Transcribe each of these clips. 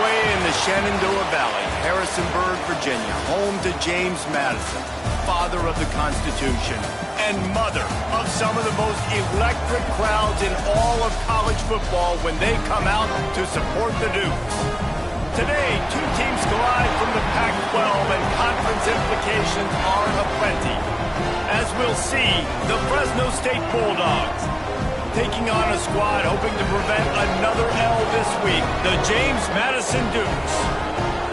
away in the Shenandoah Valley, Harrisonburg, Virginia, home to James Madison, father of the Constitution, and mother of some of the most electric crowds in all of college football when they come out to support the Dukes. Today, two teams collide from the Pac-12, and conference implications are aplenty. As we'll see, the Fresno State Bulldogs taking on a squad hoping to prevent another L this week, the James Madison Dukes.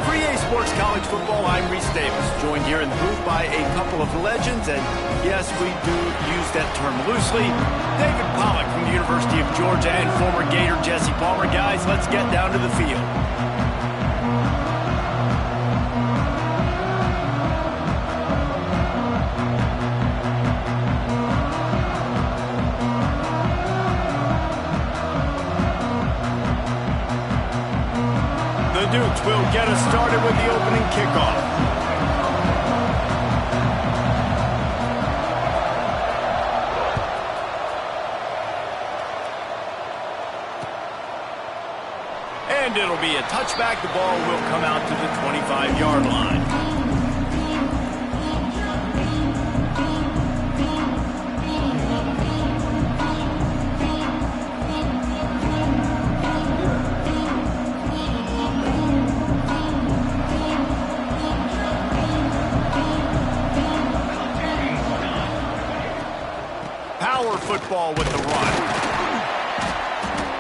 For EA Sports College Football, I'm Reese Davis, joined here in the booth by a couple of legends, and yes, we do use that term loosely. David Pollock from the University of Georgia and former Gator Jesse Palmer. Guys, let's get down to the field. The Dukes will get us started with the opening kickoff. And it'll be a touchback. The ball will come out to the 25-yard line. Football with the run.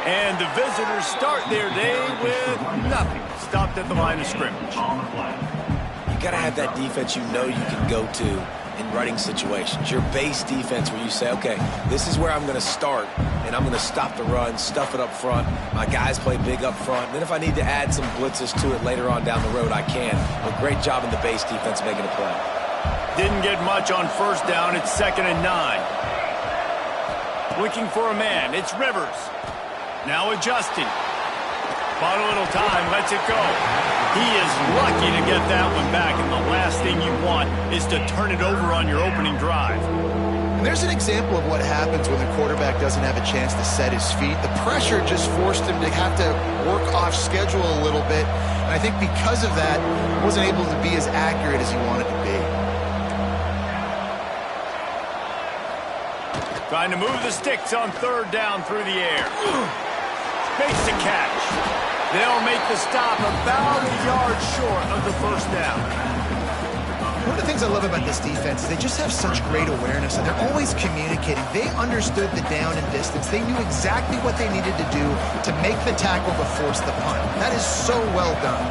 And the visitors start their day with nothing. Stopped at the line of scrimmage. You got to have that defense you know you can go to in running situations. Your base defense where you say, okay, this is where I'm going to start, and I'm going to stop the run, stuff it up front. My guys play big up front. And then if I need to add some blitzes to it later on down the road, I can. But great job in the base defense making a play. Didn't get much on first down. It's 2nd and 9. Looking for a man. It's Rivers. Now adjusting. Bought a little time. Lets it go. He is lucky to get that one back, and the last thing you want is to turn it over on your opening drive. And there's an example of what happens when the quarterback doesn't have a chance to set his feet. The pressure just forced him to have to work off schedule a little bit, and I think because of that, he wasn't able to be as accurate as he wanted to be. Trying to move the sticks on 3rd down through the air. Makes the catch. They'll make the stop about a yard short of the 1st down. One of the things I love about this defense is they just have such great awareness, and they're always communicating. They understood the down and distance. They knew exactly what they needed to do to make the tackle to force the punt. That is so well done.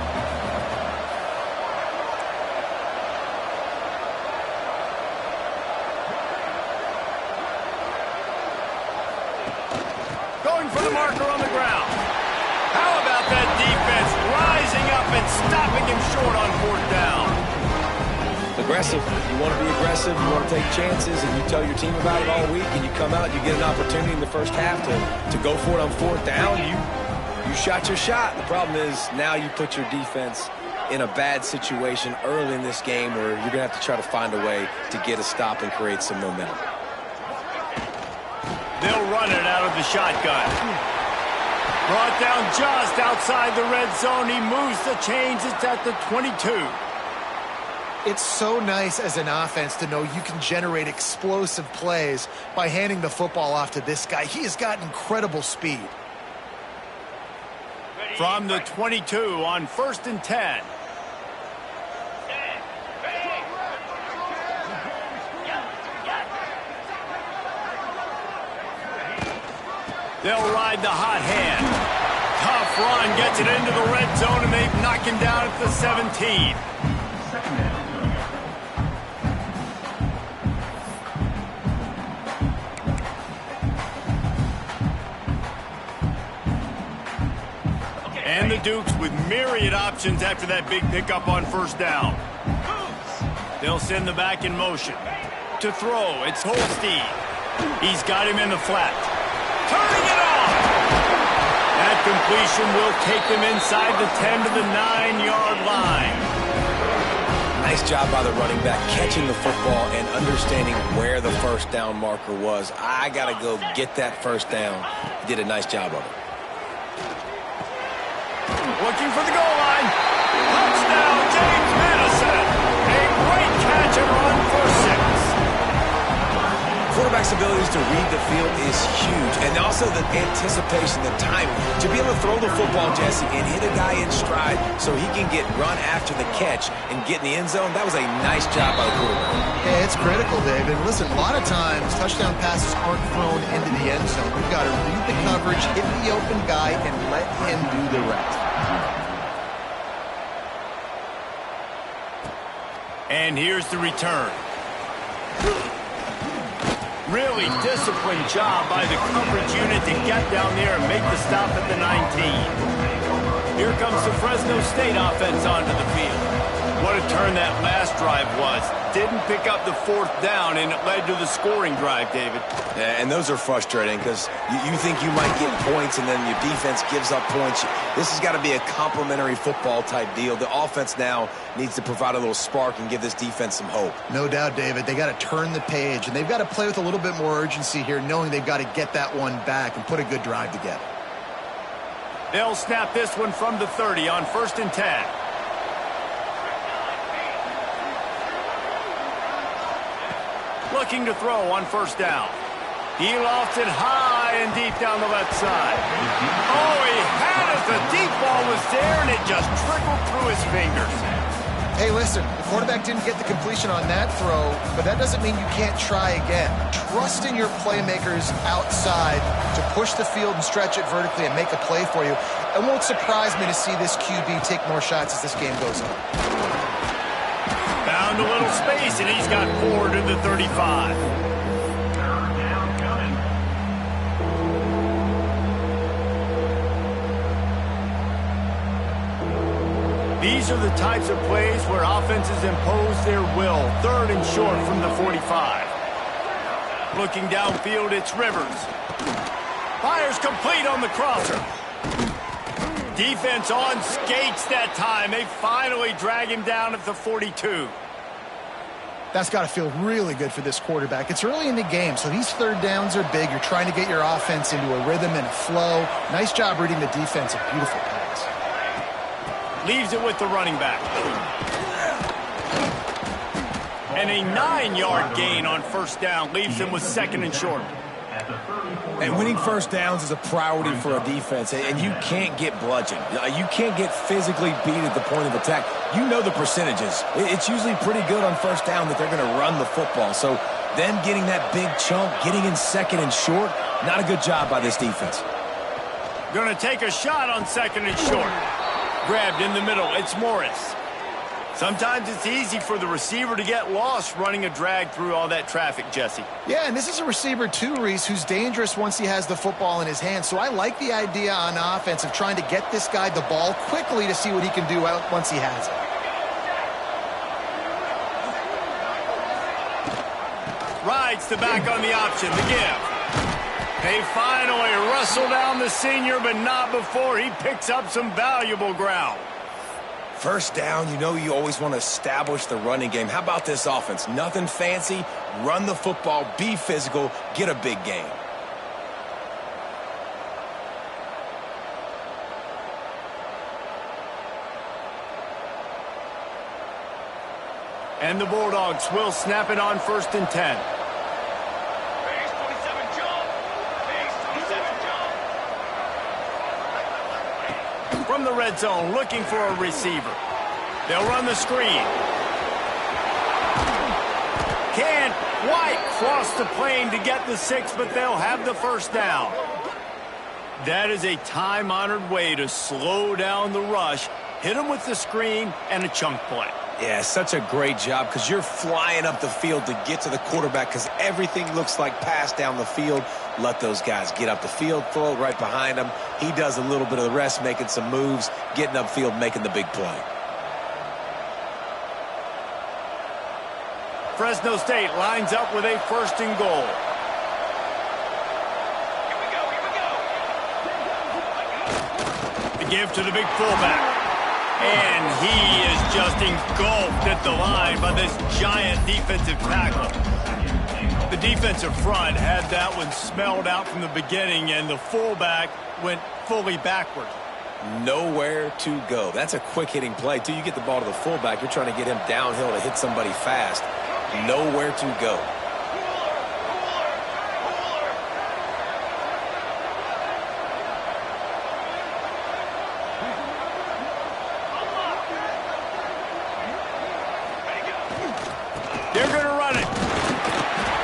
For the marker on the ground. How about that defense rising up and stopping him short on 4th down? Aggressive. You want to be aggressive. You want to take chances, and you tell your team about it all week, and you come out, you get an opportunity in the first half to go for it on 4th down. You shot your shot. The problem is now you put your defense in a bad situation early in this game where you're going to have to try to find a way to get a stop and create some momentum. They'll run it out of the shotgun. Brought down just outside the red zone. He moves the chains. It's at the 22. It's so nice as an offense to know you can generate explosive plays by handing the football off to this guy. He has got incredible speed. From the 22 on 1st and 10. They'll ride the hot hand. Tough run, gets it into the red zone, and they knock him down at the 17. And the Dukes with myriad options after that big pickup on 1st down. They'll send the back in motion. To throw, it's Holstein. He's got him in the flat. Turning it off. That completion will take them inside the 10 to the 9-yard line. Nice job by the running back, catching the football and understanding where the 1st down marker was. I got to go get that 1st down. He did a nice job of it. Looking for the goal line. Touchdown, James Madison. A great catch and run for 6. Quarterback's abilities to read the field is huge, and also the anticipation, the timing. To be able to throw the football, Jesse, and hit a guy in stride so he can get run after the catch and get in the end zone, that was a nice job by the quarterback. Yeah, it's critical, David. Listen, a lot of times touchdown passes aren't thrown into the end zone. You've got to read the coverage, hit the open guy, and let him do the rest. And here's the return. Really disciplined job by the coverage unit to get down there and make the stop at the 19. Here comes the Fresno State offense onto the field. What a turn that last drive was. Didn't pick up the 4th down, and it led to the scoring drive, David. Yeah, and those are frustrating because you think you might get points, and then your defense gives up points. This has got to be a complementary football type deal. The offense now needs to provide a little spark and give this defense some hope. No doubt, David. They got to turn the page, and they've got to play with a little bit more urgency here, knowing they've got to get that one back and put a good drive together. They'll snap this one from the 30 on 1st and 10. Looking to throw on 1st down. He lofts it high and deep down the left side. Oh, he had it. The deep ball was there, and it just trickled through his fingers. Hey, listen, the quarterback didn't get the completion on that throw, but that doesn't mean you can't try again. Trust in your playmakers outside to push the field and stretch it vertically and make a play for you. It won't surprise me to see this QB take more shots as this game goes on. Found a little space, and he's got 4 to the 35. These are the types of plays where offenses impose their will. 3rd and short from the 45. Looking downfield, it's Rivers. Fires complete on the crosser. Defense on skates that time. They finally drag him down at the 42. That's got to feel really good for this quarterback. It's early in the game, so these 3rd downs are big. You're trying to get your offense into a rhythm and a flow. Nice job reading the defense. A beautiful pass. Leaves it with the running back. And a 9-yard gain on 1st down. Leaves him with 2nd and short. And winning 1st downs is a priority for a defense, and you can't get bludgeoned. You can't get physically beat at the point of attack. You know the percentages. It's usually pretty good on 1st down that they're going to run the football. So them getting that big chunk, getting in 2nd and short, not a good job by this defense. Going to take a shot on 2nd and short. Grabbed in the middle. It's Morris. Sometimes it's easy for the receiver to get lost running a drag through all that traffic, Jesse. Yeah, and this is a receiver too, Reese, who's dangerous once he has the football in his hands. So I like the idea on offense of trying to get this guy the ball quickly to see what he can do once he has it. Rides the back on the option, the give. They finally wrestle down the senior, but not before he picks up some valuable ground. 1st down, you know you always want to establish the running game. How about this offense? Nothing fancy. Run the football, be physical, get a big gain. And the Bulldogs will snap it on 1st and 10. From the red zone, looking for a receiver. They'll run the screen. Can't quite cross the plane to get the 6, but they'll have the 1st down. That is a time-honored way to slow down the rush, hit them with the screen, and a chunk play. Yeah, such a great job because you're flying up the field to get to the quarterback because everything looks like pass down the field. Let those guys get up the field, throw it right behind him. He does a little bit of the rest, making some moves, getting upfield, making the big play. Fresno State lines up with a 1st and goal. The give to the big fullback. And he is just engulfed at the line by this giant defensive tackle. The defensive front had that one smelled out from the beginning, and the fullback went fully backward. Nowhere to go. That's a quick-hitting play, too. You get the ball to the fullback. You're trying to get him downhill to hit somebody fast. Nowhere to go. They're going to run it.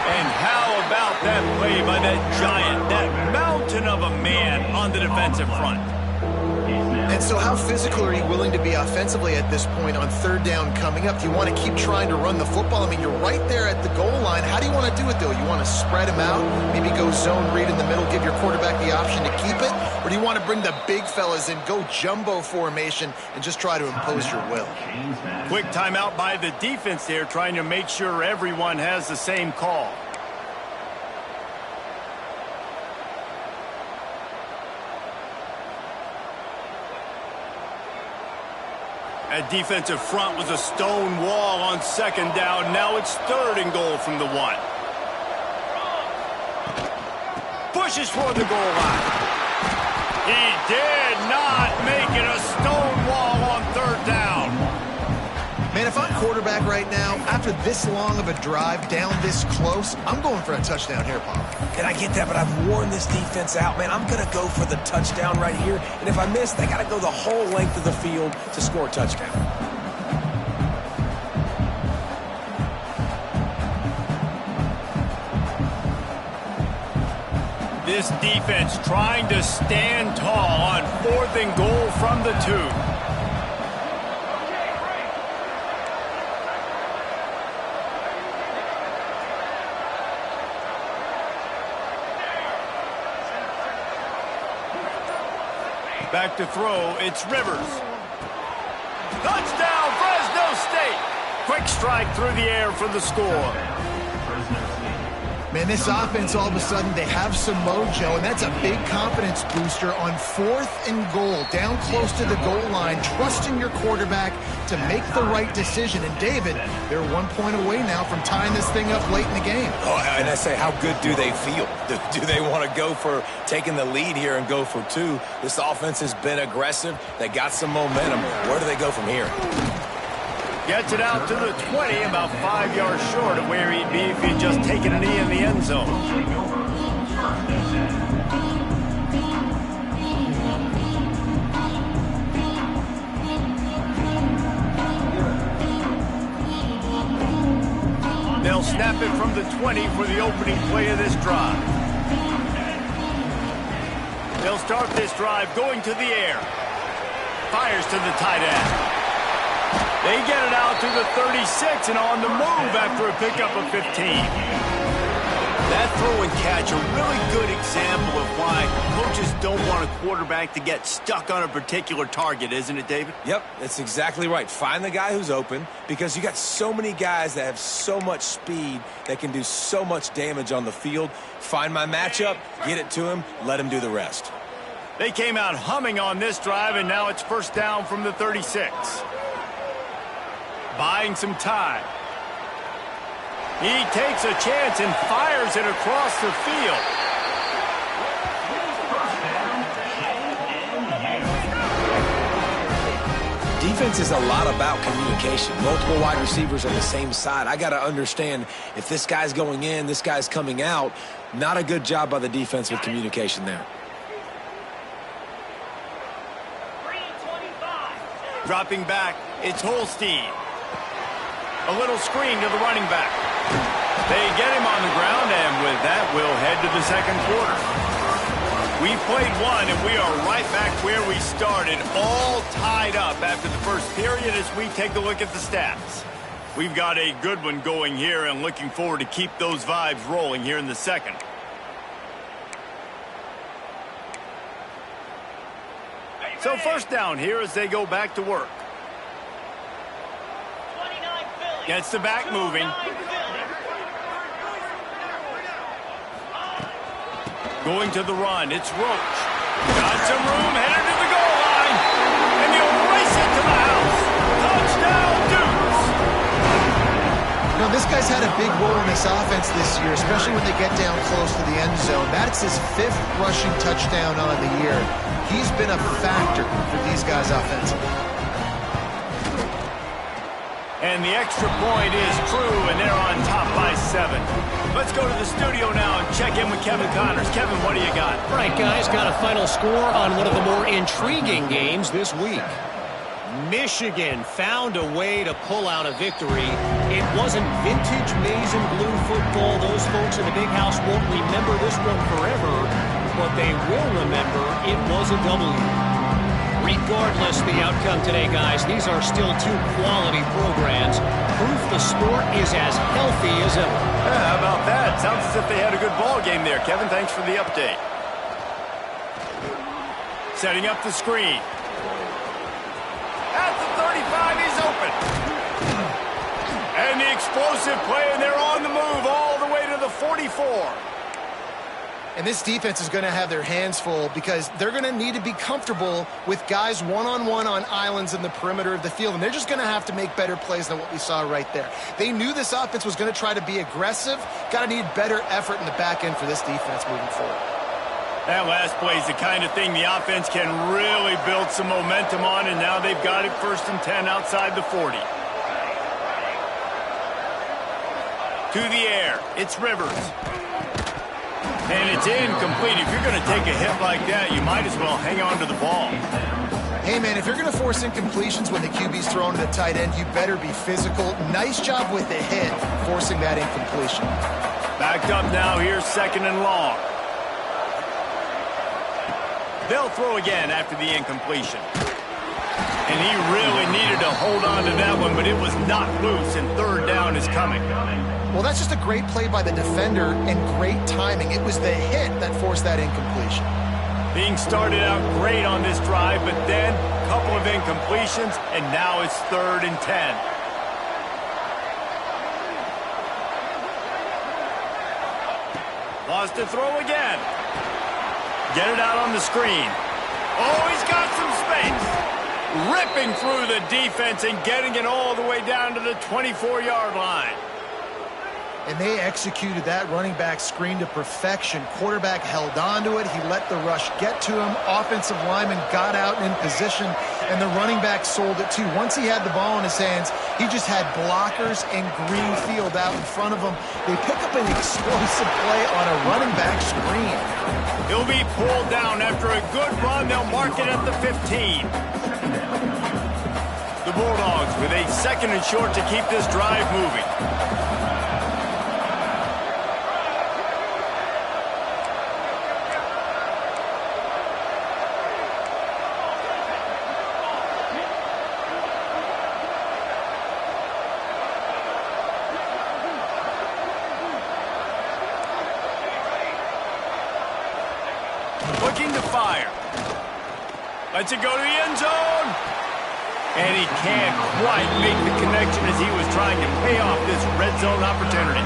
And how about that play by that giant, that mountain of a man on the defensive front? And so how physical are you willing to be offensively at this point on third down coming up? Do you want to keep trying to run the football? I mean, you're right there at the goal line. How do you want to do it, though? You want to spread him out, maybe go zone read in the middle, give your quarterback the option to keep it? Or do you want to bring the big fellas in, go jumbo formation, and just try to impose your will? Quick timeout by the defense there, trying to make sure everyone has the same call. That defensive front was a stone wall on second down. Now it's third and goal from the 1. Pushes for the goal line. He did not make it a stone wall on third down. Man, if I'm quarterback right now, after this long of a drive down this close, I'm going for a touchdown here, Pop. And I get that, but I've worn this defense out, man. I'm going to go for the touchdown right here. And if I miss, they got to go the whole length of the field to score a touchdown. This defense trying to stand tall on fourth and goal from the 2. Back to throw, it's Rivers. Touchdown, Fresno State. Quick strike through the air for the score. Man, this offense, all of a sudden, they have some mojo, and that's a big confidence booster on fourth and goal, down close to the goal line, trusting your quarterback to make the right decision. And, David, they're 1 point away now from tying this thing up late in the game. Oh, and I say, how good do they feel? Do they want to go for taking the lead here and go for 2? This offense has been aggressive. They got some momentum. Where do they go from here? Gets it out to the 20, about 5 yards short of where he'd be if he'd just taken a knee in the end zone. They'll snap it from the 20 for the opening play of this drive. They'll start this drive going to the air. Fires to the tight end. They get it out to the 36 and on the move after a pickup of 15. That throw and catch, a really good example of why coaches don't want a quarterback to get stuck on a particular target, isn't it, David? Yep, that's exactly right. Find the guy who's open, because you got so many guys that have so much speed that can do so much damage on the field. Find my matchup, get it to him, let him do the rest. They came out humming on this drive, and now it's first down from the 36. Buying some time. He takes a chance and fires it across the field. Defense is a lot about communication. Multiple wide receivers on the same side. I got to understand if this guy's going in, this guy's coming out. Not a good job by the defense with communication there. Dropping back, it's Holstein. A little screen to the running back. They get him on the ground, and with that, we'll head to the second quarter. We played one, and we are right back where we started, all tied up after the first period as we take a look at the stats. We've got a good one going here, and looking forward to keep those vibes rolling here in the second. So first down here as they go back to work. Gets the back moving. Going to the run, it's Roach. Got some room, headed to the goal line. And he'll race it to the house. Touchdown, Dukes! Now, this guy's had a big role in this offense this year, especially when they get down close to the end zone. That's his 5th rushing touchdown on the year. He's been a factor for these guys offensively. And the extra point is true, and they're on top by 7. Let's go to the studio now and check in with Kevin Connors. Kevin, what do you got? All right, guys, got a final score on one of the more intriguing games this week. Michigan found a way to pull out a victory. It wasn't vintage maize and blue football. Those folks in the big house won't remember this one forever, but they will remember it was a W. Regardless the outcome today, guys, these are still 2 quality programs. Proof the sport is as healthy as ever. Yeah, how about that? Sounds as if they had a good ball game there. Kevin, thanks for the update. Setting up the screen. At the 35, he's open. And the explosive play, and they're on the move all the way to the 44. And this defense is going to have their hands full because they're going to need to be comfortable with guys one-on-one on islands in the perimeter of the field. And they're just going to have to make better plays than what we saw right there. They knew this offense was going to try to be aggressive. Got to need better effort in the back end for this defense moving forward. That last play is the kind of thing the offense can really build some momentum on, and now they've got it 1st and 10 outside the 40. To the air, it's Rivers. And it's incomplete. If you're going to take a hit like that, you might as well hang on to the ball. Hey, man, if you're going to force incompletions when the QB's throwing to the tight end, you better be physical. Nice job with the hit, forcing that incompletion. Backed up now. Here's 2nd and long. They'll throw again after the incompletion. And he really needed to hold on to that one, but it was knocked loose, and 3rd down is coming. Well, that's just a great play by the defender and great timing. It was the hit that forced that incompletion. Being started out great on this drive, but then a couple of incompletions, and now it's 3rd and 10. Lost to throw again. Get it out on the screen. Oh, he's got some space. Ripping through the defense and getting it all the way down to the 24-yard line. And they executed that running back screen to perfection. Quarterback held on to it. He let the rush get to him. Offensive lineman got out in position, and the running back sold it too. Once he had the ball in his hands, he just had blockers and green field out in front of him. They pick up an explosive play on a running back screen. He'll be pulled down after a good run. They'll mark it at the 15. The Bulldogs with a 2nd and short to keep this drive moving. Looking to fire. Lets it go to the end zone. And he can't quite make the connection as he was trying to pay off this red zone opportunity.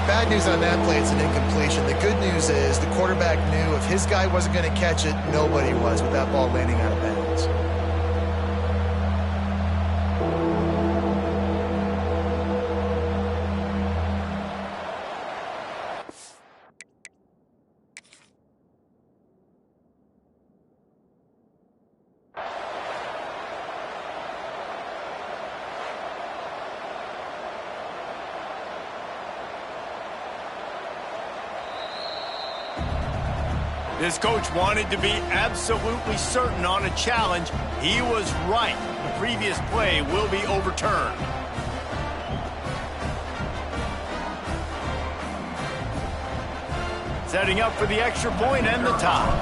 Bad news on that play, it's an incompletion. The good news is the quarterback knew if his guy wasn't going to catch it, nobody was with that ball landing out of bounds. This coach wanted to be absolutely certain on a challenge. He was right. The previous play will be overturned. Setting up for the extra point and the top.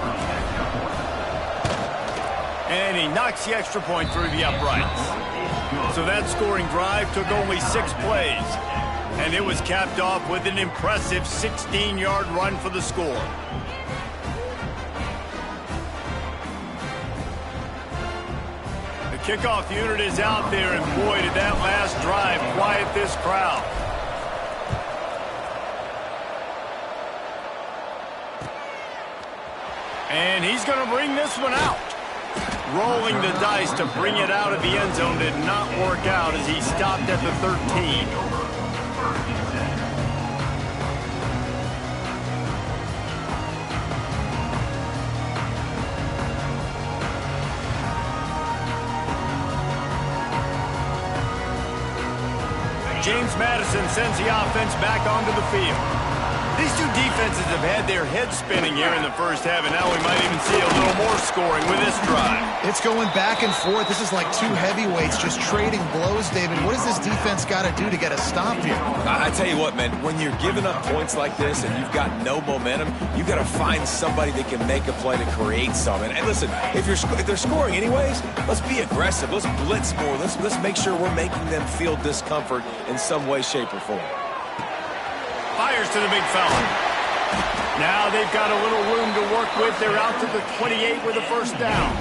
And he knocks the extra point through the uprights. So that scoring drive took only 6 plays. And it was capped off with an impressive 16-yard run for the score. Kickoff unit is out there, and boy, did that last drive quiet this crowd. And he's going to bring this one out. Rolling the dice to bring it out of the end zone did not work out as he stopped at the 13. James Madison sends the offense back onto the field. These two defenses have had their heads spinning here in the first half, and now we might even see a little more scoring with this drive. It's going back and forth. This is like two heavyweights just trading blows, David. What does this defense got to do to get a stop here? I tell you what, man, when you're giving up points like this and you've got no momentum, you've got to find somebody that can make a play to create something. And listen, if they're scoring anyways, let's be aggressive. Let's blitz more. Let's make sure we're making them feel discomfort in some way, shape, or form. Fires to the big fella. Now they've got a little room to work with. They're out to the 28 with a first down.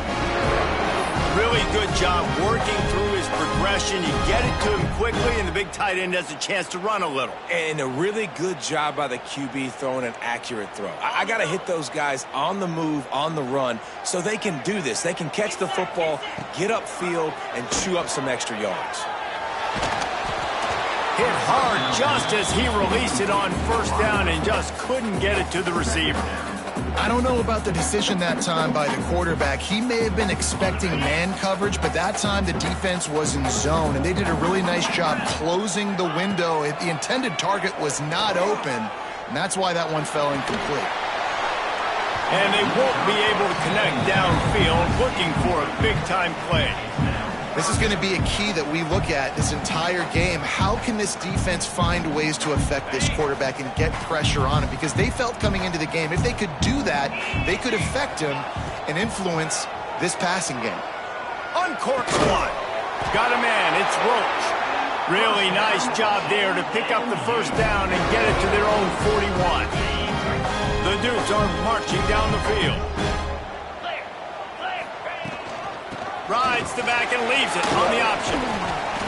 Really good job working through his progression. You get it to him quickly, and the big tight end has a chance to run a little. And a really good job by the QB throwing an accurate throw. I got to hit those guys on the move, on the run, so they can do this. They can catch the football, get upfield, and chew up some extra yards. Hit hard just as he released it on first down and just couldn't get it to the receiver. I don't know about the decision that time by the quarterback. He may have been expecting man coverage, but that time the defense was in zone, and they did a really nice job closing the window. The intended target was not open, and that's why that one fell incomplete. And they won't be able to connect downfield, looking for a big-time play. This is going to be a key that we look at this entire game. How can this defense find ways to affect this quarterback and get pressure on him? Because they felt coming into the game, if they could do that, they could affect him and influence this passing game. Uncorks one. Got a man. It's Roach. Really nice job there to pick up the first down and get it to their own 41. The Dukes are marching down the field. Rides the back and leaves it on the option.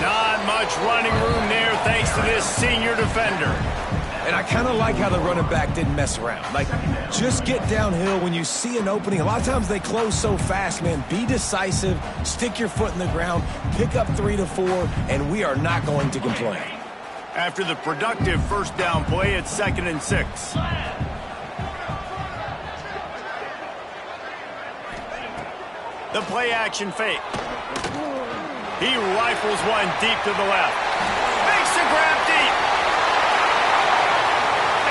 Not much running room there thanks to this senior defender. And I kind of like how the running back didn't mess around. Like, just get downhill when you see an opening. A lot of times they close so fast, man. Be decisive, stick your foot in the ground, pick up 3 to 4, and we are not going to complain. After the productive first down play, it's 2nd and 6. The play-action fake. He rifles one deep to the left. Makes the grab deep.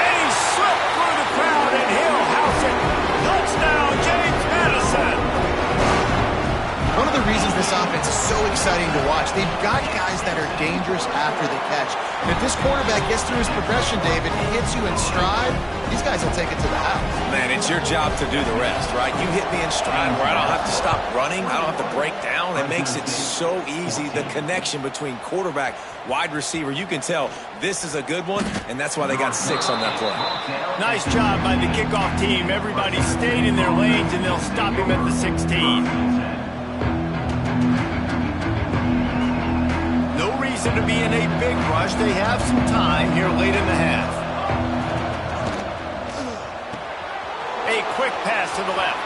And he slipped through the crowd, and he'll house it. Touchdown, James Madison. One of the reasons this offense is so exciting to watch, they've got guys that are dangerous after the catch. And if this quarterback gets through his progression, David, and hits you in stride, these guys will take it to the house. Man, it's your job to do the rest, right? You hit me in stride where I don't have to stop running. I don't have to break down. It makes it so easy. The connection between quarterback, wide receiver, you can tell this is a good one, and that's why they got 6 on that play. Nice job by the kickoff team. Everybody stayed in their lanes, and they'll stop him at the 16. No reason to be in a big rush. They have some time here late in the half. A quick pass to the left.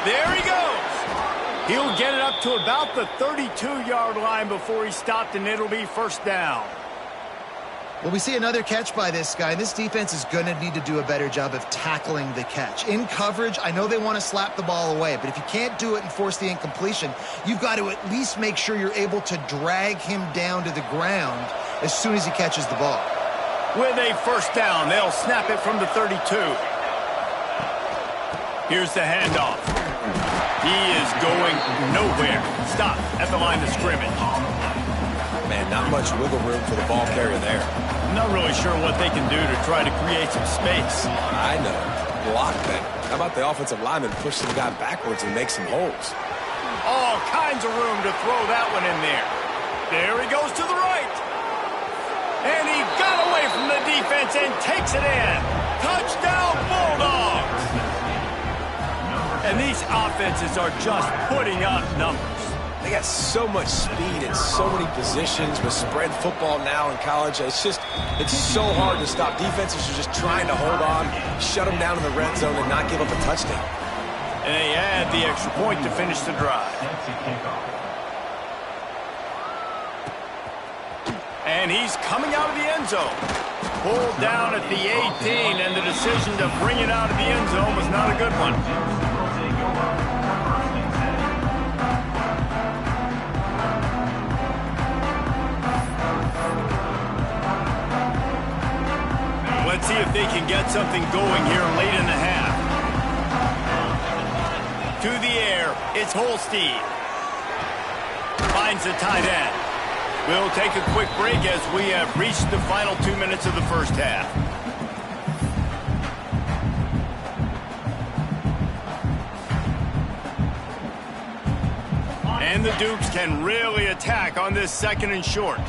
There he goes. He'll get it up to about the 32-yard line before he stopped, and it'll be first down. Well, we see another catch by this guy. This defense is going to need to do a better job of tackling the catch. In coverage, I know they want to slap the ball away, but if you can't do it and force the incompletion, you've got to at least make sure you're able to drag him down to the ground as soon as he catches the ball. With a first down, they'll snap it from the 32. Here's the handoff. He is going nowhere. Stop at the line of scrimmage. Man, not much wiggle room for the ball carrier there. I'm not really sure what they can do to try to create some space. I know. Block that. How about the offensive lineman push some guy backwards and make some holes? All kinds of room to throw that one in there. There he goes to the right. And he got away from the defense and takes it in. Touchdown, Bulldogs. And these offenses are just putting up numbers. They got so much speed in so many positions with spread football now in college. It's so hard to stop. Defenses are just trying to hold on, shut them down in the red zone, and not give up a touchdown. And they add the extra point to finish the drive. And he's coming out of the end zone. Pulled down at the 18, and the decision to bring it out of the end zone was not a good one. see if they can get something going here late in the half. To the air, it's Holstein. Finds the tight end. We'll take a quick break as we have reached the final 2 minutes of the first half. And the Dukes can really attack on this 2nd and short.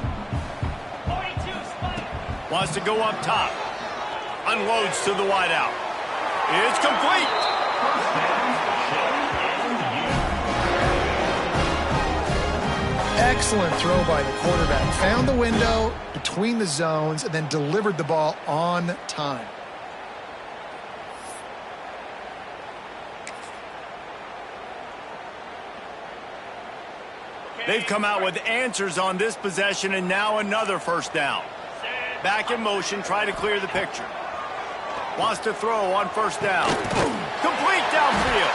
Wants to go up top. Unloads to the wideout. It's complete. Excellent throw by the quarterback. Found the window between the zones and then delivered the ball on time. They've come out with answers on this possession, and now another first down. Back in motion, try to clear the picture. Wants to throw on first down. Complete downfield.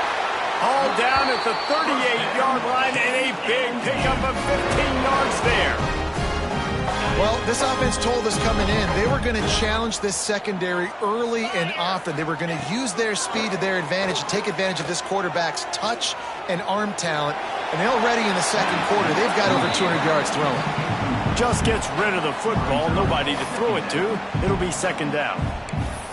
All down at the 38-yard line, and a big pickup of 15 yards there. Well, this offense told us coming in they were going to challenge this secondary early and often. They were going to use their speed to their advantage and take advantage of this quarterback's touch and arm talent. And already in the second quarter, they've got over 200 yards throwing. Just gets rid of the football, nobody to throw it to. It'll be 2nd down.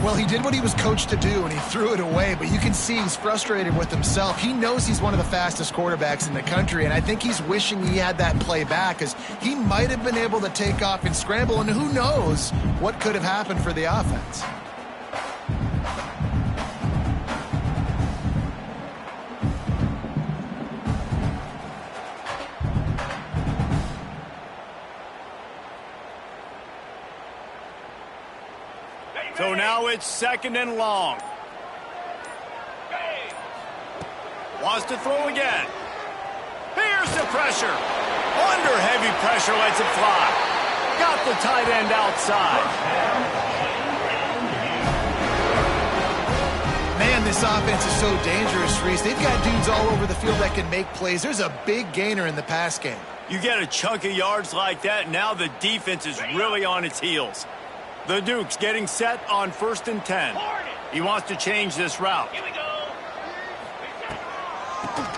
Well, he did what he was coached to do, and he threw it away, but you can see he's frustrated with himself. He knows he's one of the fastest quarterbacks in the country, and I think he's wishing he had that play back, because he might have been able to take off and scramble, and who knows what could have happened for the offense. So now it's 2nd and long. Wants to throw again. Here's the pressure. Under heavy pressure, lets it fly. Got the tight end outside. Man, this offense is so dangerous, Reese. They've got dudes all over the field that can make plays. There's a big gainer in the pass game. You get a chunk of yards like that, now the defense is really on its heels. The Dukes getting set on 1st and 10. He wants to change this route. Here we go.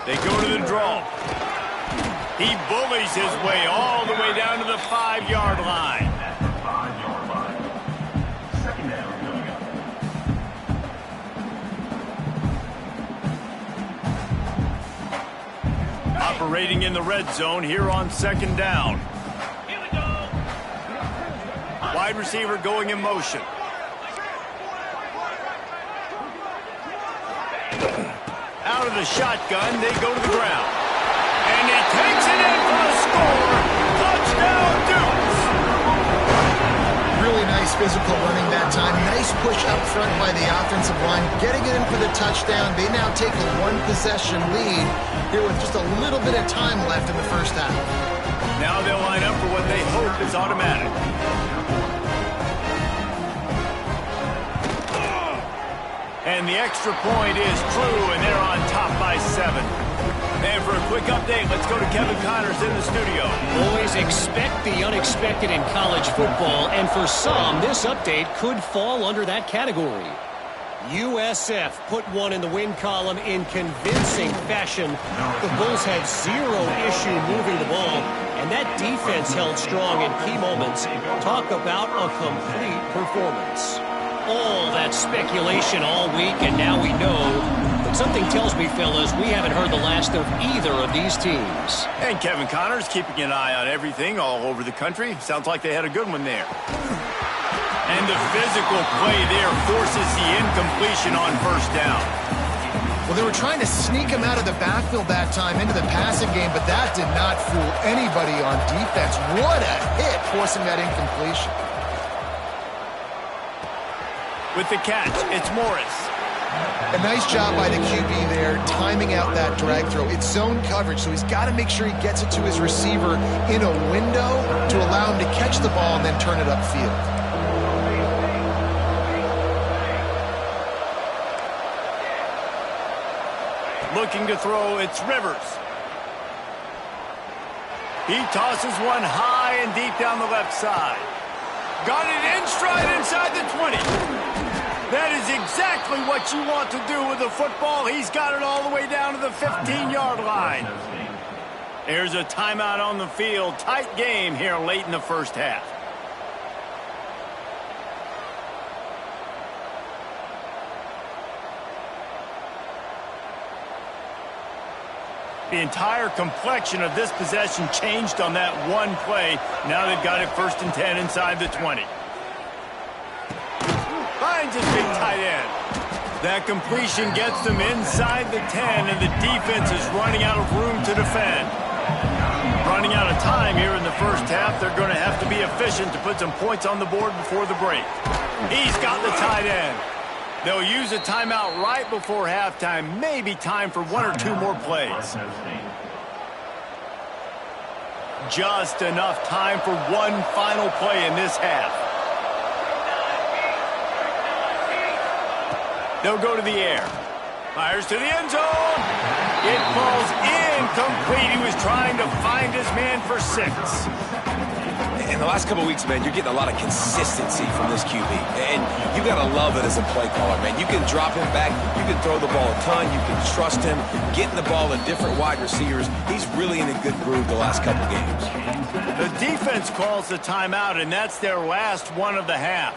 They go to the draw. He bullies his way all the way down to the 5-yard line. Operating in the red zone here on 2nd down. Wide receiver going in motion. Out of the shotgun, they go to the ground. And he takes it in for a score. Touchdown, Dukes! Really nice physical running that time. Nice push up front by the offensive line. Getting it in for the touchdown. They now take a 1-possession lead here with just a little bit of time left in the first half. Now they'll line up for what they hope is automatic. And the extra point is true, and they're on top by 7. And for a quick update, let's go to Kevin Connors in the studio. Always expect the unexpected in college football, and for some, this update could fall under that category. USF put one in the win column in convincing fashion. The Bulls had zero issue moving the ball, and that defense held strong in key moments. Talk about a complete performance. All that speculation all week, and now we know. But something tells me, fellas, we haven't heard the last of either of these teams. And Kevin Connors keeping an eye on everything all over the country. Sounds like they had a good one there. And the physical play there forces the incompletion on first down. Well, they were trying to sneak him out of the backfield that time into the passing game, but that did not fool anybody on defense. What a hit, forcing that incompletion. With the catch, it's Morris. A nice job by the QB there, timing out that drag throw. It's zone coverage, so he's got to make sure he gets it to his receiver in a window to allow him to catch the ball and then turn it upfield. Looking to throw, it's Rivers. He tosses one high and deep down the left side. Got it in stride inside the 20. That is exactly what you want to do with the football. He's got it all the way down to the 15-yard line. There's a timeout on the field. Tight game here late in the first half. The entire complexion of this possession changed on that one play. Now they've got it 1st and 10 inside the 20. Finds his big tight end. That completion gets them inside the 10, and the defense is running out of room to defend. Running out of time here in the first half. They're going to have to be efficient to put some points on the board before the break. He's got the tight end. They'll use a timeout right before halftime. Maybe time for 1 or 2 more plays. Just enough time for one final play in this half. They'll go to the air. Fires to the end zone. It falls incomplete. He was trying to find his man for 6. In the last couple of weeks, man, you're getting a lot of consistency from this QB. And you got to love it as a play caller, man. You can drop him back. You can throw the ball a ton. You can trust him, getting the ball to different wide receivers. He's really in a good groove the last couple of games. The defense calls the timeout, and that's their last one of the half.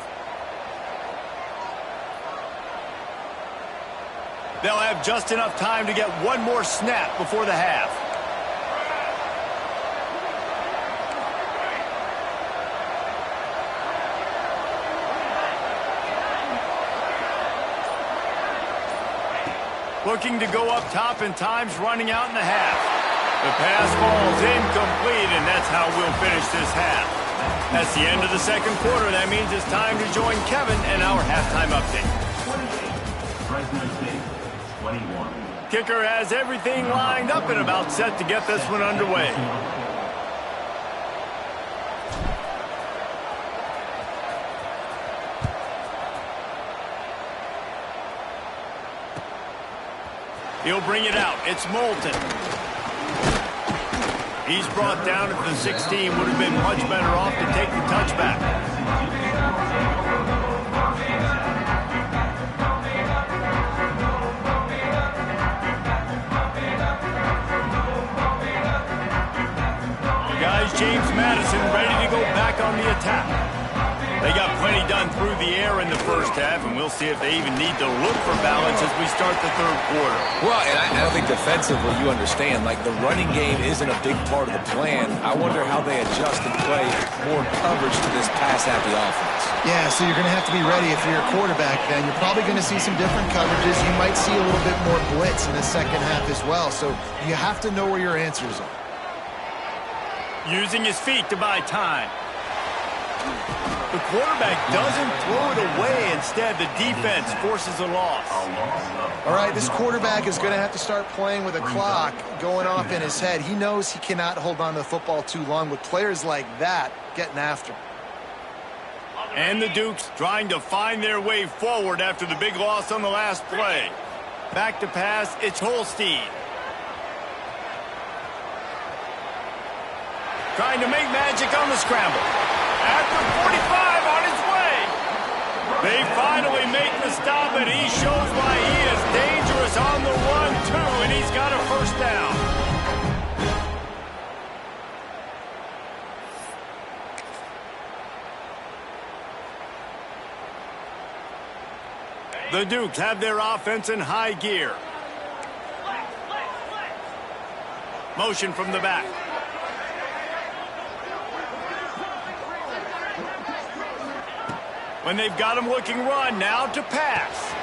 They'll have just enough time to get one more snap before the half. Looking to go up top, and time's running out in the half. The pass falls incomplete, and that's how we'll finish this half. That's the end of the second quarter. That means it's time to join Kevin and our halftime update. 21. Kicker has everything lined up and about set to get this one underway. He'll bring it out. It's Moulton. He's brought down at the 16. Would have been much better off to take the touchback. Guys, James Madison ready to go back on the attack. They got plenty done through the air in the first half, and we'll see if they even need to look for balance as we start the third quarter. Well, and I don't think defensively you understand, like the running game isn't a big part of the plan. I wonder how they adjust and play more coverage to this pass-happy offense. Yeah, so you're going to have to be ready if you're a quarterback then. You're probably going to see some different coverages. You might see a little bit more blitz in the second half as well, so you have to know where your answers are. Using his feet to buy time. The quarterback doesn't throw it away. Instead, the defense forces a loss. All right, this quarterback is going to have to start playing with a clock going off in his head. He knows he cannot hold on to the football too long with players like that getting after him. And the Dukes trying to find their way forward after the big loss on the last play. Back to pass, it's Holstein. Trying to make magic on the scramble. At the 45 on his way. They finally make the stop, and he shows why he is dangerous on the run, too, and he's got a first down. The Dukes have their offense in high gear. Motion from the back. When they've got him looking run, now to pass.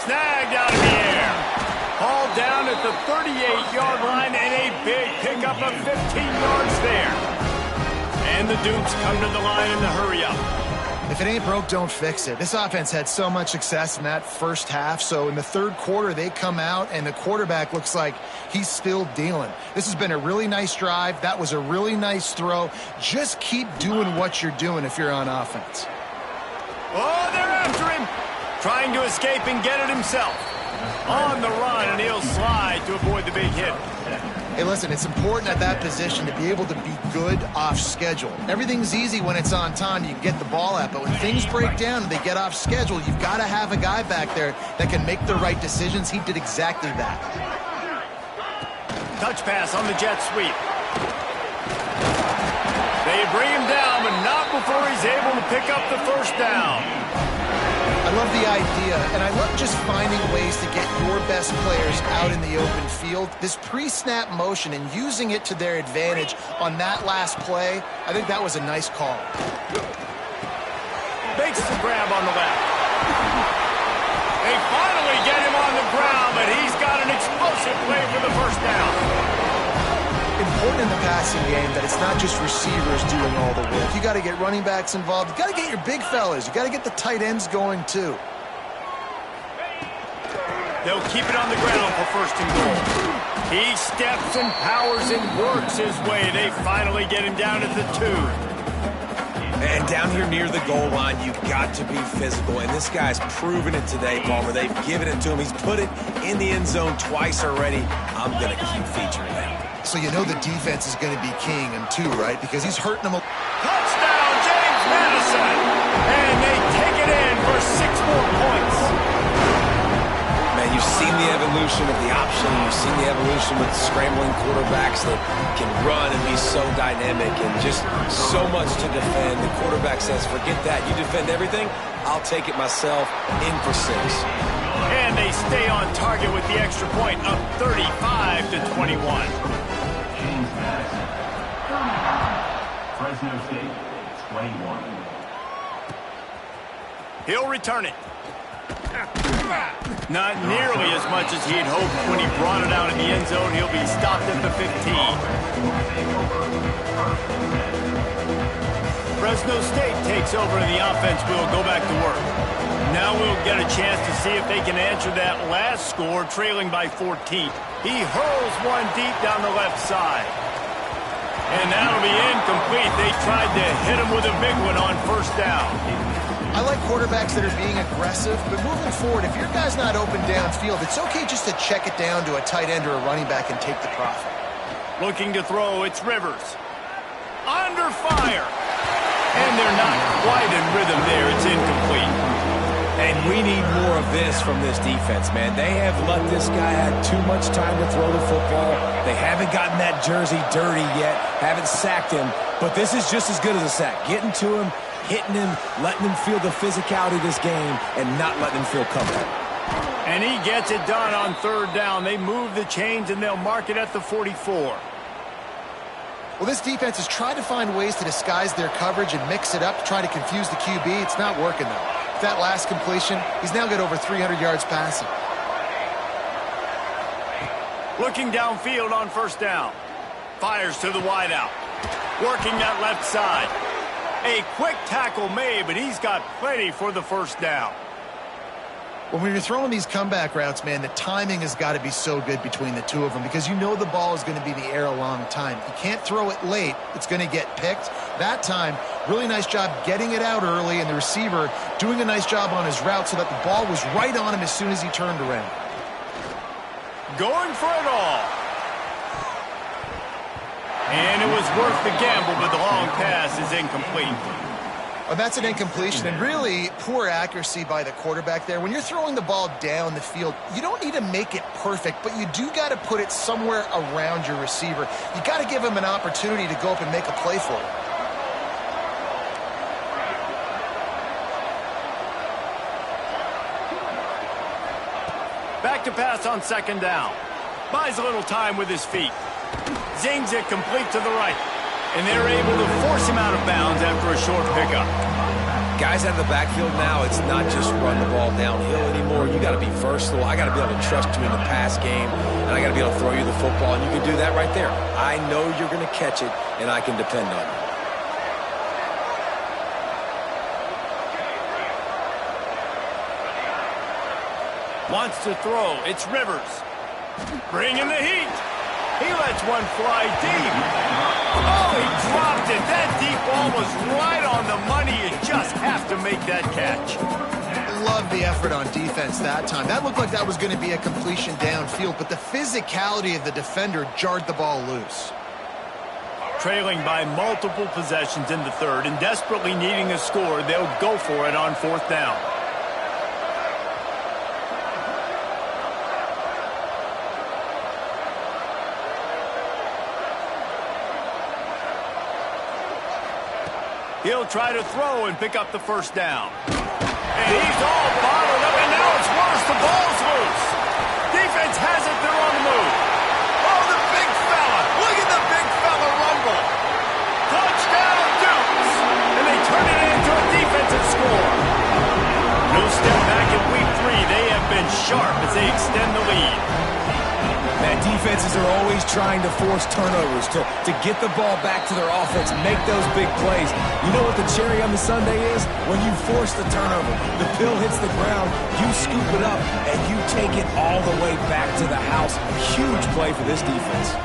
Snagged out of the air. Hauled down at the 38-yard line, and a big pickup of 15 yards there. And the Dukes come to the line in the hurry-up. If it ain't broke, don't fix it. This offense had so much success in that first half, so in the third quarter, they come out, and the quarterback looks like he's still dealing. This has been a really nice drive. That was a really nice throw. Just keep doing what you're doing if you're on offense. Oh, they're after him. Trying to escape and get it himself. On the run, and he'll slide to avoid the big hit. Hey, listen, it's important at that position to be able to be good off schedule. Everything's easy when it's on time. You can get the ball out, but when things break down and they get off schedule, you've got to have a guy back there that can make the right decisions. He did exactly that. Touch pass on the jet sweep. They bring him down, but not before he's able to pick up the first down. I love the idea, and I love just finding ways to get your best players out in the open field. This pre-snap motion and using it to their advantage on that last play, I think that was a nice call. Makes the grab on the left. They finally get him on the ground, but he's got an explosive play for the first down. Important in the passing game that it's not just receivers doing all the work. You got to get running backs involved. You got to get your big fellas. You got to get the tight ends going too. They'll keep it on the ground for first and goal. He steps and powers and works his way. They finally get him down at the 2. And down here near the goal line, you've got to be physical. And this guy's proven it today, Palmer. They've given it to him. He's put it in the end zone twice already. I'm going to keep featuring that. So you know the defense is going to be keying him too, right? Because he's hurting them. Touchdown, James Madison! And they take it in for 6 more points. Man, you've seen the evolution of the option. You've seen the evolution with scrambling quarterbacks that can run and be so dynamic and just so much to defend. The quarterback says, forget that. You defend everything, I'll take it myself. In for 6. And they stay on target with the extra point, up 35-21. Fresno State, 21. He'll return it. Not nearly as much as he'd hoped when he brought it out in the end zone. He'll be stopped at the 15. Fresno State takes over and the offense will go back to work. Now we'll get a chance to see if they can answer that last score, trailing by 14. He hurls one deep down the left side. And that'll be incomplete. They tried to hit him with a big one on first down. I like quarterbacks that are being aggressive, but moving forward, if your guy's not open downfield, it's okay just to check it down to a tight end or a running back and take the profit. Looking to throw, it's Rivers. Under fire. And they're not quite in rhythm there. It's incomplete. And we need more of this from this defense, man. They have let this guy have too much time to throw the football. They haven't gotten that jersey dirty yet, haven't sacked him, but this is just as good as a sack. Getting to him, hitting him, letting him feel the physicality of this game, and not letting him feel comfortable. And he gets it done on third down. They move the chains, and they'll mark it at the 44. Well, this defense has tried to find ways to disguise their coverage and mix it up to try to confuse the QB. It's not working, though. That last completion, he's now got over 300 yards passing. Looking downfield on first down. Fires to the wideout. Working that left side. A quick tackle made, but he's got plenty for the first down. When you're throwing these comeback routes, man, the timing has got to be so good between the two of them because you know the ball is going to be in the air a long time. You can't throw it late. It's going to get picked. That time, really nice job getting it out early, and the receiver doing a nice job on his route so that the ball was right on him as soon as he turned around. Going for it all. And it was worth the gamble, but the long pass is incomplete. Well, that's an incompletion, and really poor accuracy by the quarterback there. When you're throwing the ball down the field, you don't need to make it perfect, but you do got to put it somewhere around your receiver. You got to give him an opportunity to go up and make a play for it. Back to pass on second down. Buys a little time with his feet. Zings it complete to the right. And they're able to force him out of bounds after a short pickup. Guys out of the backfield now, it's not just run the ball downhill anymore. You got to be versatile. I got to be able to trust you in the pass game, and I got to be able to throw you the football, and you can do that right there. I know you're going to catch it, and I can depend on you. Wants to throw. It's Rivers. Bringing the heat. He lets one fly deep. Oh, he dropped it. That deep ball was right on the money. You just have to make that catch. I love the effort on defense that time. That looked like that was going to be a completion downfield, but the physicality of the defender jarred the ball loose. Trailing by multiple possessions in the third and desperately needing a score, they'll go for it on fourth down. He'll try to throw and pick up the first down. And he's all bottled up, and now it's worse. The ball's loose. Defense has it. They're on the move. Oh, the big fella. Look at the big fella rumble. Touchdown, Dukes. And they turn it into a defensive score. No step back in week 3. They have been sharp as they extend the lead. Man, defenses are always trying to force turnovers, to get the ball back to their offense, make those big plays. You know what the cherry on the sundae is? When you force the turnover, the pill hits the ground, you scoop it up, and you take it all the way back to the house. Huge play for this defense.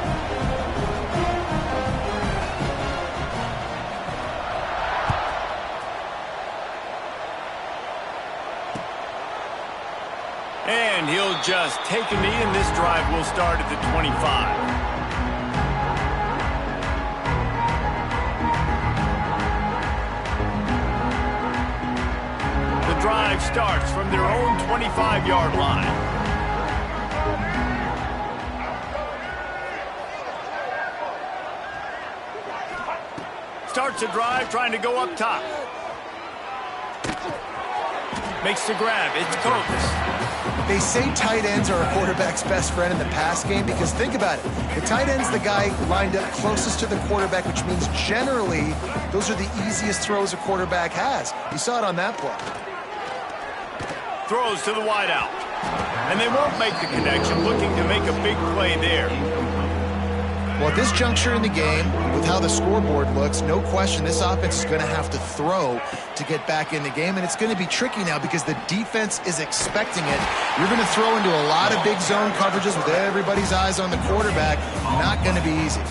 And he'll just take a knee, and this drive will start at the 25. The drive starts from their own 25-yard line. Starts the drive trying to go up top. Makes the grab. It's Coates. They say tight ends are a quarterback's best friend in the pass game because think about it. The tight end's the guy lined up closest to the quarterback, which means generally those are the easiest throws a quarterback has. You saw it on that play. Throws to the wideout. And they won't make the connection, looking to make a big play there. Well, at this juncture in the game, with how the scoreboard looks, no question this offense is going to have to throw to get back in the game, and it's going to be tricky now because the defense is expecting it. You're going to throw into a lot of big zone coverages with everybody's eyes on the quarterback. Not going to be easy.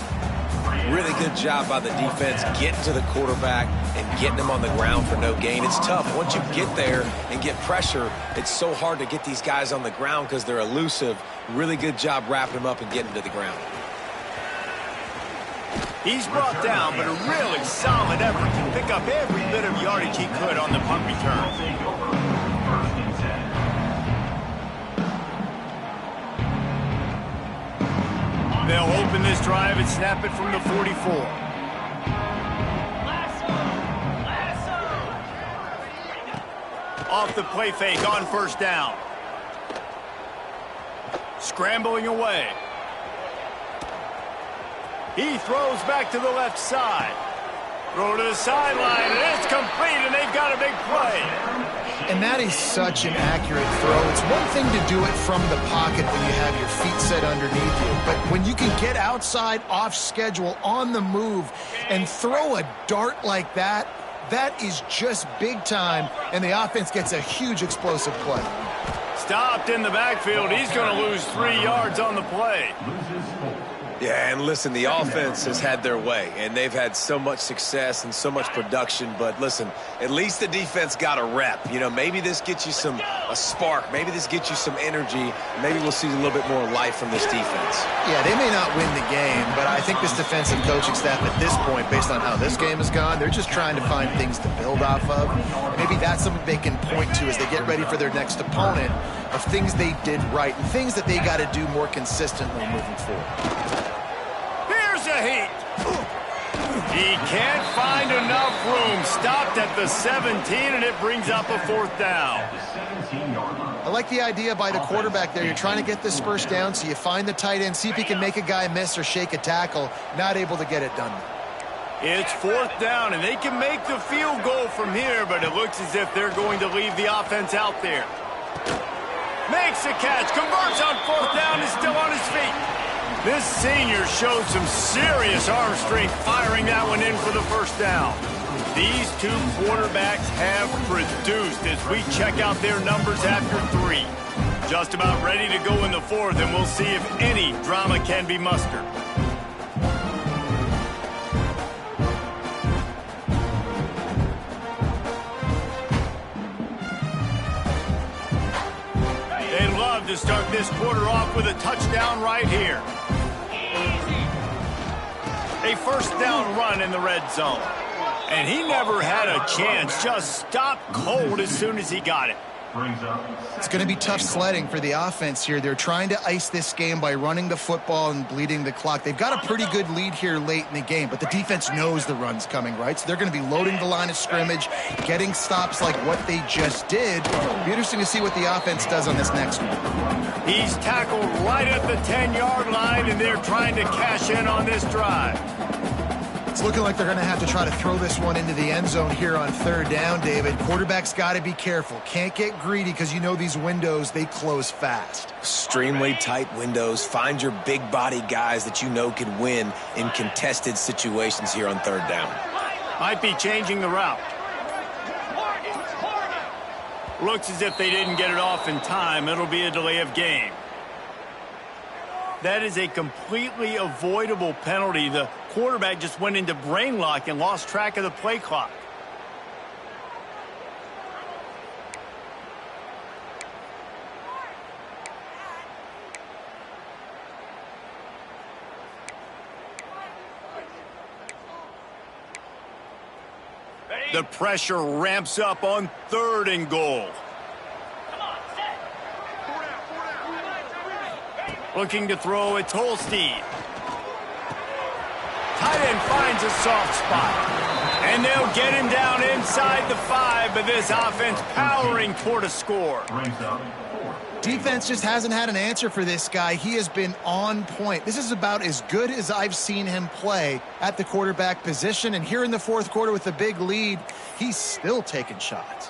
Really good job by the defense getting to the quarterback and getting him on the ground for no gain. It's tough. Once you get there and get pressure, it's so hard to get these guys on the ground because they're elusive. Really good job wrapping them up and getting to the ground. He's brought down, but a really solid effort to pick up every bit of yardage he could on the punt return. They'll open this drive and snap it from the 44. Off the play fake on first down. Scrambling away. He throws back to the left side. Throw to the sideline, and it's complete, and they've got a big play. And that is such an accurate throw. It's one thing to do it from the pocket when you have your feet set underneath you, but when you can get outside, off schedule, on the move, and throw a dart like that, that is just big time, and the offense gets a huge explosive play. Stopped in the backfield. He's going to lose 3 yards on the play. Yeah, and listen, the offense has had their way, and they've had so much success and so much production. But listen, at least the defense got a rep. You know, maybe this gets you a spark. Maybe this gets you some energy. Maybe we'll see a little bit more life from this defense. Yeah, they may not win the game, but I think this defensive coaching staff at this point, based on how this game has gone, they're just trying to find things to build off of. Maybe that's something they can point to as they get ready for their next opponent of things they did right and things that they got to do more consistently moving forward. Heat. He can't find enough room. Stopped at the 17, and it brings up a fourth down. I like the idea by the quarterback there. You're trying to get this first down, so you find the tight end, see if he can make a guy miss or shake a tackle. Not able to get it done. It's fourth down, and they can make the field goal from here, but it looks as if they're going to leave the offense out there. Makes the catch, converts on fourth down, is still on his feet. This senior showed some serious arm strength firing that one in for the first down. These two quarterbacks have produced as we check out their numbers after 3. Just about ready to go in the fourth, and we'll see if any drama can be mustered. to start this quarter off with a touchdown right here. A first down run in the red zone. And he never had a chance, just stopped cold as soon as he got it. It's going to be tough sledding for the offense here. They're trying to ice this game by running the football and bleeding the clock. They've got a pretty good lead here late in the game, but the defense knows the run's coming, right? So they're going to be loading the line of scrimmage, getting stops like what they just did. It'll be interesting to see what the offense does on this next one. He's tackled right at the 10-yard line, and they're trying to cash in on this drive. It's looking like they're going to have to try to throw this one into the end zone here on third down, David. Quarterback's got to be careful. Can't get greedy because you know these windows, they close fast. Extremely tight windows. Find your big body guys that you know can win in contested situations here on third down. Might be changing the route. Looks as if they didn't get it off in time. It'll be a delay of game. That is a completely avoidable penalty. The quarterback just went into brain lock and lost track of the play clock. The pressure ramps up on 3rd and goal. Looking to throw, it's Holstein. Tight end finds a soft spot. And they'll get him down inside the 5, but this offense powering toward a score. Defense just hasn't had an answer for this guy. He has been on point. This is about as good as I've seen him play at the quarterback position. And here in the 4th quarter with the big lead, he's still taking shots.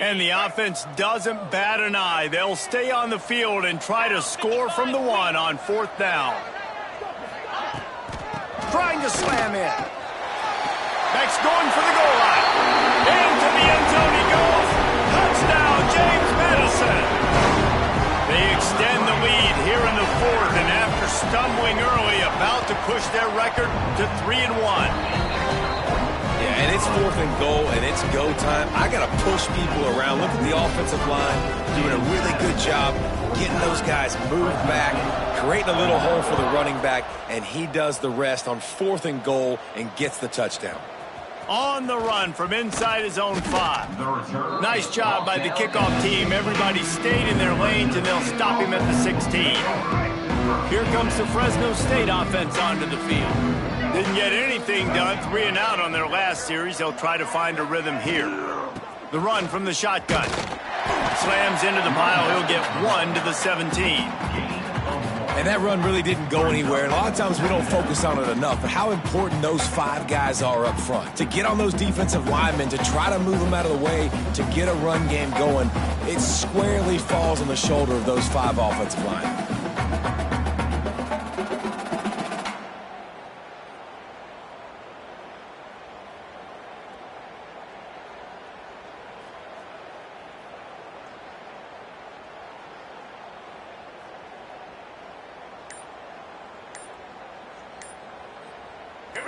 And the offense doesn't bat an eye. They'll stay on the field and try to score from the 1 on 4th down. Trying to slam in. Next going for the goal line. Into the end zone he goes. Touchdown, James Madison. They extend the lead here in the 4th, and after stumbling early, about to push their record to 3-1. And it's 4th and goal, and it's go time. I got to push people around. Look at the offensive line doing a really good job getting those guys moved back, creating a little hole for the running back, and he does the rest on 4th and goal and gets the touchdown. On the run from inside his own 5. Nice job by the kickoff team. Everybody stayed in their lanes, and they'll stop him at the 16. Here comes the Fresno State offense onto the field. Didn't get anything done. 3 and out on their last series. They'll try to find a rhythm here. The run from the shotgun. Slams into the pile. He'll get 1 to the 17. And that run really didn't go anywhere. And a lot of times we don't focus on it enough. But how important those 5 guys are up front. To get on those defensive linemen, to try to move them out of the way, to get a run game going, it squarely falls on the shoulder of those 5 offensive linemen.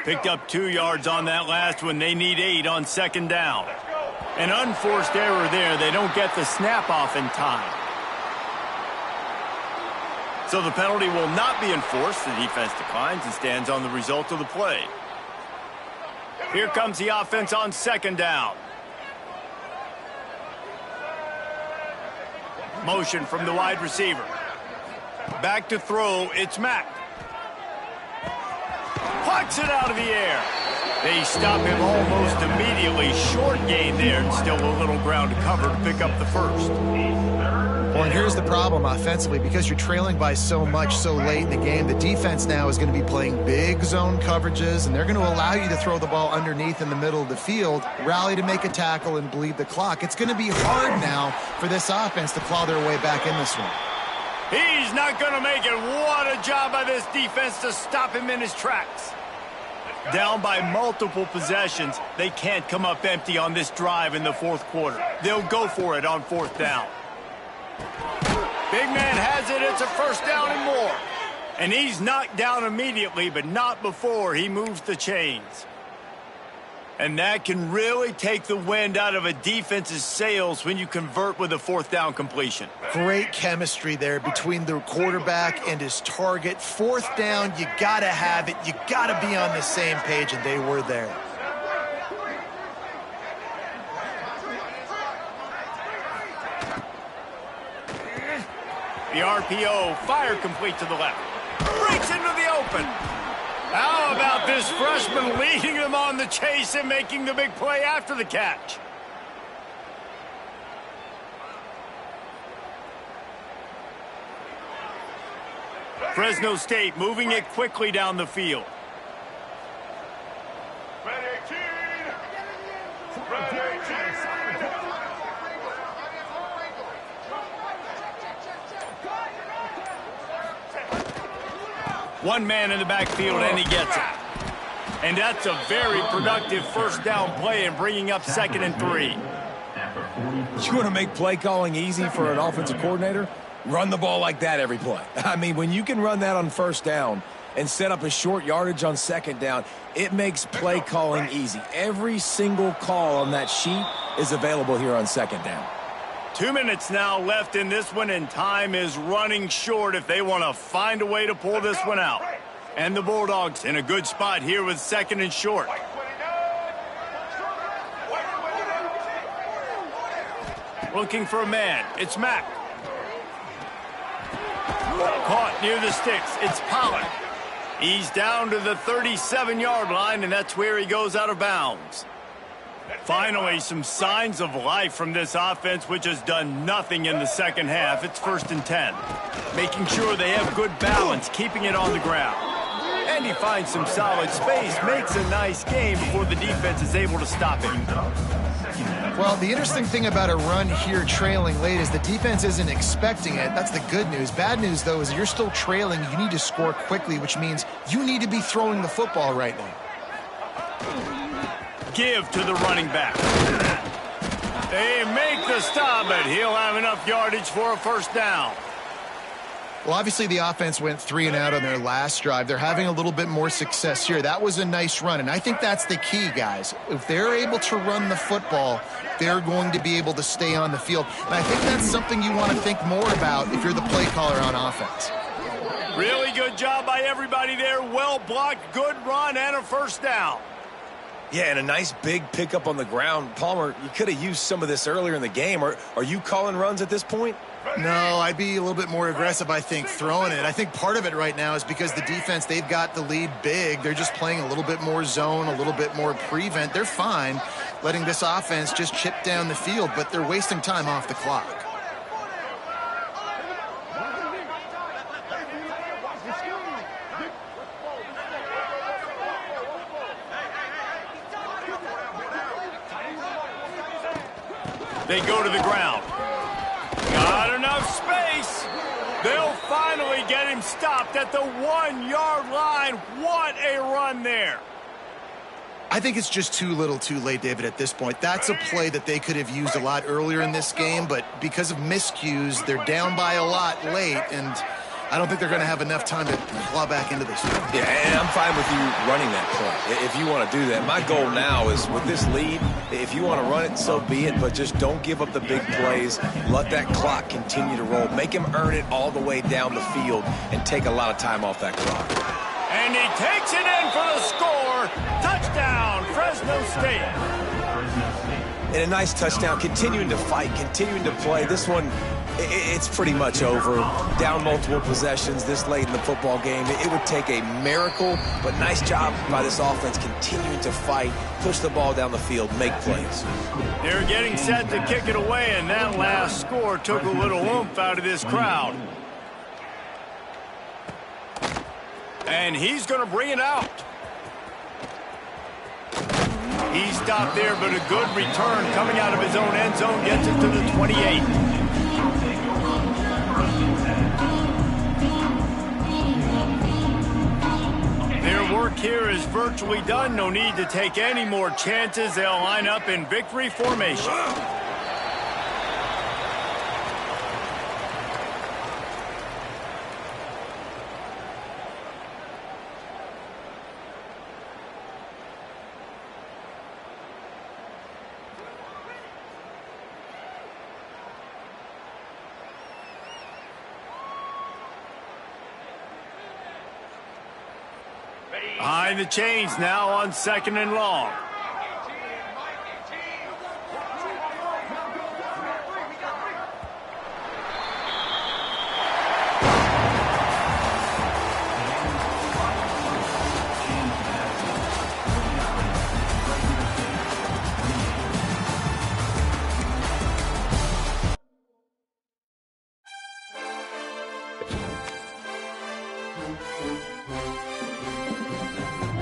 Picked up 2 yards on that last one. They need 8 on 2nd down. An unforced error there. They don't get the snap off in time. So the penalty will not be enforced. The defense declines and stands on the result of the play. Here comes the offense on 2nd down. Motion from the wide receiver. Back to throw. It's Mack. Pucks it out of the air. They stop him almost immediately. Short gain there, and still a little ground to cover to pick up the 1st. Well, and here's the problem offensively. Because you're trailing by so much so late in the game, the defense now is going to be playing big zone coverages, and they're going to allow you to throw the ball underneath in the middle of the field, rally to make a tackle, and bleed the clock. It's going to be hard now for this offense to claw their way back in this one. He's not going to make it. What a job by this defense to stop him in his tracks. Down by multiple possessions, they can't come up empty on this drive in the fourth quarter. They'll go for it on fourth down. Big man has it. It's a first down and more. And he's knocked down immediately, but not before he moves the chains. And that can really take the wind out of a defense's sails when you convert with a fourth down completion. Great chemistry there between the quarterback and his target. Fourth down, you got to have it. You got to be on the same page, and they were there. The RPO, fire complete to the left. Breaks into the open. How about this freshman leading them on the chase and making the big play after the catch? Fresno State moving it quickly down the field. One man in the backfield, and he gets it. And that's a very productive first down play and bringing up 2nd and 3. You want to make play calling easy for an offensive coordinator? Run the ball like that every play. I mean, when you can run that on first down and set up a short yardage on second down, it makes play calling easy. Every single call on that sheet is available here on second down. 2 minutes now left in this one, and time is running short if they want to find a way to pull this one out. And the Bulldogs in a good spot here with 2nd and short. Looking for a man. It's Mack. Caught near the sticks. It's Pollard. He's down to the 37-yard line, and that's where he goes out of bounds. Finally, some signs of life from this offense, which has done nothing in the second half. It's 1st and 10. Making sure they have good balance, keeping it on the ground. And he finds some solid space, makes a nice game before the defense is able to stop him. Well, the interesting thing about a run here trailing late is the defense isn't expecting it. That's the good news. Bad news, though, is you're still trailing. You need to score quickly, which means you need to be throwing the football right now. Give to the running back. They make the stop, but he'll have enough yardage for a first down. Well, obviously the offense went 3 and out on their last drive. They're having a little bit more success here. That was a nice run, and I think that's the key, guys. If they're able to run the football, they're going to be able to stay on the field. And I think that's something you want to think more about if you're the play caller on offense. Really good job by everybody there. Well blocked, good run, and a first down. Yeah, and a nice big pickup on the ground. Palmer, you could have used some of this earlier in the game. Are you calling runs at this point? No, I'd be a little bit more aggressive, I think, throwing it. I think part of it right now is because the defense, they've got the lead big. They're just playing a little bit more zone, a little bit more prevent. They're fine letting this offense just chip down the field, but they're wasting time off the clock. They go to the ground. Got enough space. They'll finally get him stopped at the 1-yard line. What a run there. I think it's just too little too late, David, at this point. That's a play that they could have used a lot earlier in this game, but because of miscues, they're down by a lot late, and I don't think they're going to have enough time to claw back into this. Yeah, and I'm fine with you running that play if you want to do that. My goal now is with this lead, if you want to run it, so be it, but just don't give up the big plays. Let that clock continue to roll. Make him earn it all the way down the field and take a lot of time off that clock. And he takes it in for the score. Touchdown, Fresno State. And a nice touchdown, continuing to fight, continuing to play. This one, it's pretty much over. Down multiple possessions this late in the football game. It would take a miracle, but nice job by this offense continuing to fight, push the ball down the field, make plays. They're getting set to kick it away, and that last score took a little oomph out of this crowd. And he's going to bring it out. He stopped there, but a good return coming out of his own end zone gets it to the 28. They're work here is virtually done. No need to take any more chances. They'll line up in victory formation. Behind the chains now on 2nd and long.